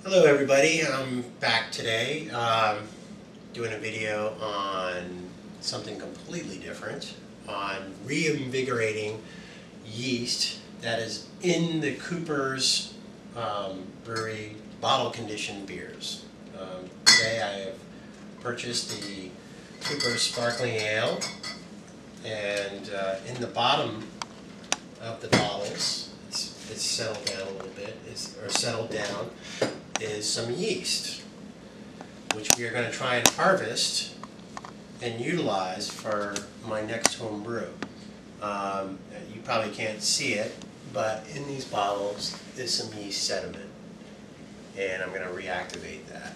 Hello everybody, I'm back today doing a video on something completely different, on reinvigorating yeast that is in the Cooper's Brewery bottle-conditioned beers. Today I have purchased the Cooper's Sparkling Ale, and in the bottom of the bottles, it's settled down a little bit, is some yeast, which we are going to try and harvest and utilize for my next home brew. You probably can't see it, but in these bottles is some yeast sediment, and I'm going to reactivate that.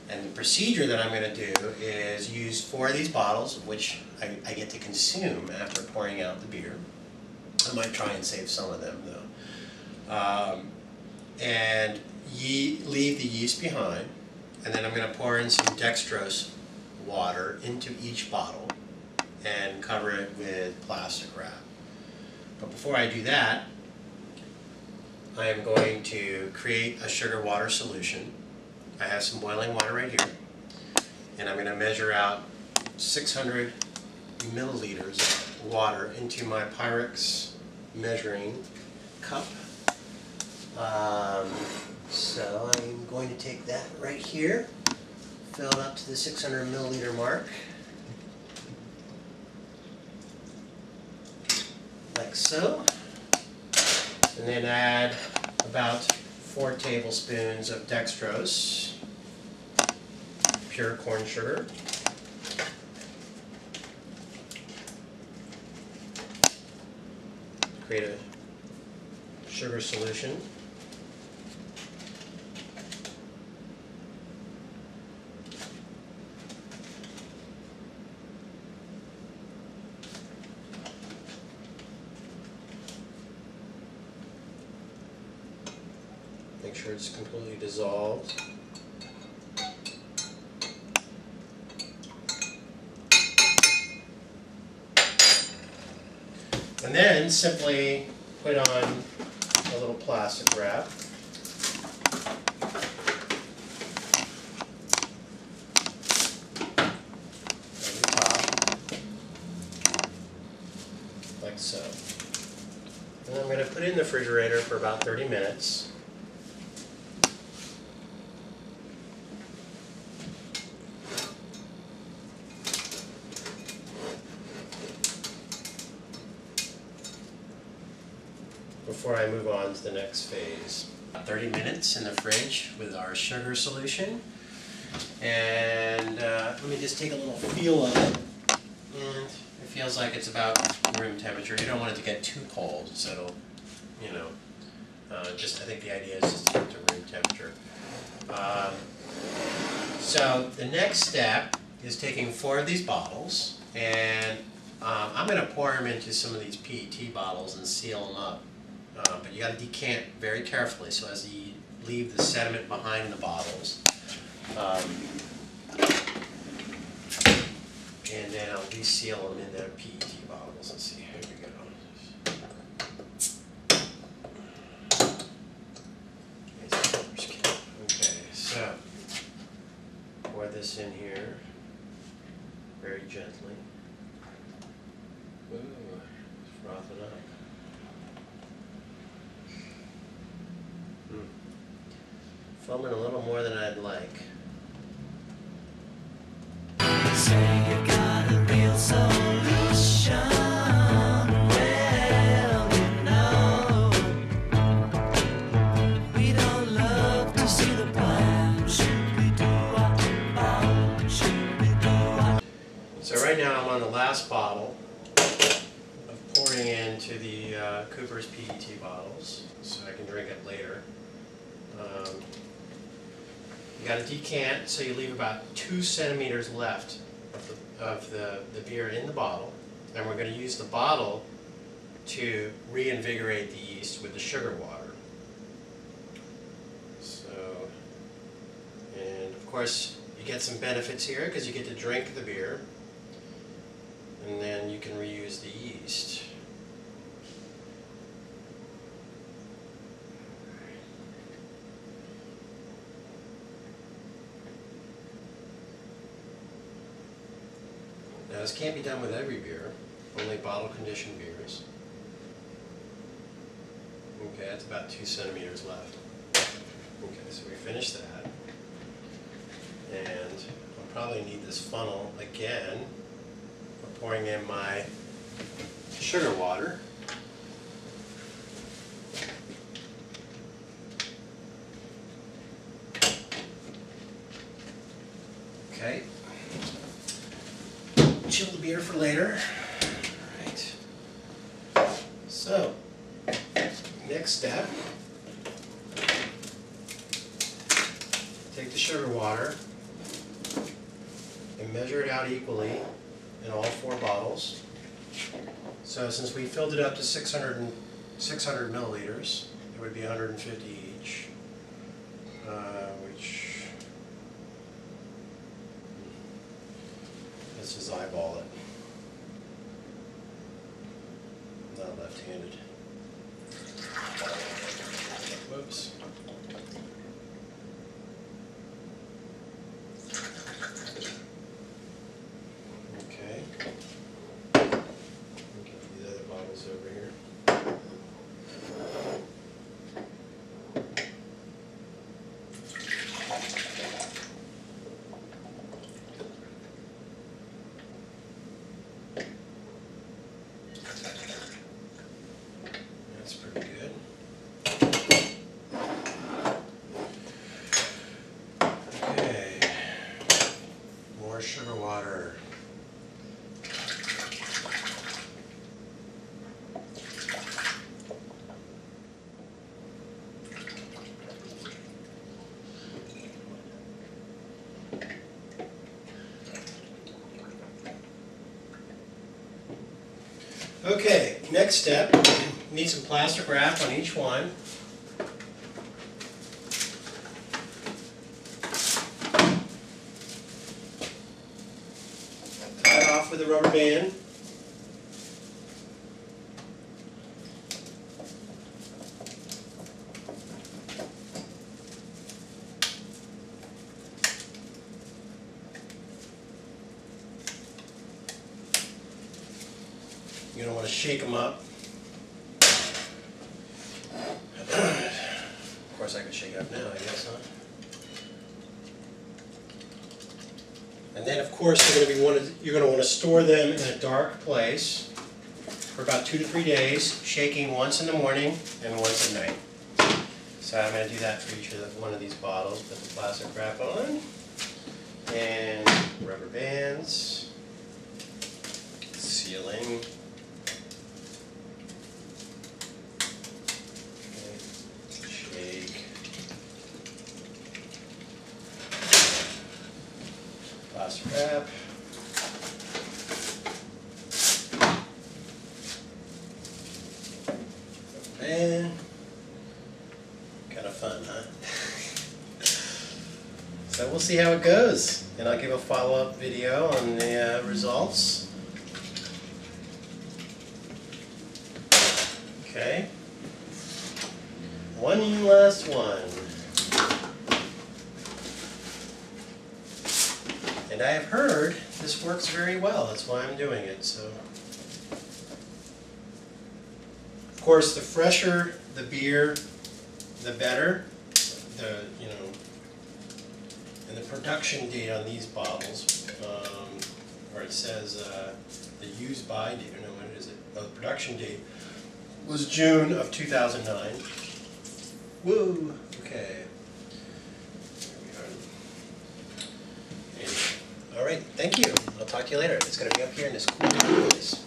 And the procedure that I'm going to do is use 4 of these bottles, which I get to consume after pouring out the beer. I might try and save some of them though. And leave the yeast behind, and then I'm going to pour in some dextrose water into each bottle and cover it with plastic wrap. But before I do that, I am going to create a sugar water solution. I have some boiling water right here, and I'm going to measure out 600 milliliters of water into my Pyrex measuring cup. So I'm going to take that right here, fill it up to the 600 milliliter mark, like so, and then add about 4 tablespoons of dextrose, pure corn sugar, create a sugar solution. Make sure it's completely dissolved. And then simply put on a little plastic wrap. On the top, like so. And I'm going to put it in the refrigerator for about 30 minutes. Before I move on to the next phase. 30 minutes in the fridge with our sugar solution, and let me just take a little feel of it, and it feels like it's about room temperature. You don't want it to get too cold, so it'll, you know, I think the idea is just to get to room temperature. So the next step is taking 4 of these bottles, and I'm going to pour them into some of these PET bottles and seal them up. But you got to decant very carefully so as you leave the sediment behind the bottles. And then I'll reseal them in their PET bottles. Let's see, here we go. Okay, so pour this in here very gently. Ooh, it's frothing up. Foaming a little more than I'd like. Say you got a real solution. Well, you know, we don't love to see the plan. So right now I'm on the last bottle of pouring into the Cooper's PET bottles, so I can drink it later. You got to decant, so you leave about 2 centimeters left of the beer in the bottle, and we're going to use the bottle to reinvigorate the yeast with the sugar water. So, and of course you get some benefits here because you get to drink the beer, and then you can reuse the yeast. this can't be done with every beer, only bottle conditioned beers. Okay, that's about 2 centimeters left. Okay, so we finished that. And I'll probably need this funnel again for pouring in my sugar water. Okay. Chill the beer for later. All right. So, next step, take the sugar water and measure it out equally in all 4 bottles. So since we filled it up to 600 milliliters, it would be 150 each, which, let's just eyeball it. I'm not left-handed. Whoops. Okay. Get these other bottles over here. That's pretty good. Okay. More sugar water. Okay, next step, need some plastic wrap on each one. Tie it off with a rubber band. You're going to want to shake them up. Of course I could shake it up now, I guess, huh? And then of course you're going to want to store them in a dark place for about 2 to 3 days, shaking once in the morning and once at night. So I'm going to do that for each one of these bottles. Put the plastic wrap on and rubber bands, sealing. Plastic wrap. And kind of fun, huh? So we'll see how it goes, and I'll give a follow-up video on the results. Okay. One last one. And I have heard this works very well. That's why I'm doing it. So, of course, the fresher the beer, the better. And the production date on these bottles, or it says the use by date. No, what is it? Oh, the production date was June of 2009. Woo! Okay. All right, thank you. I'll talk to you later. It's going to be up here in this cool place.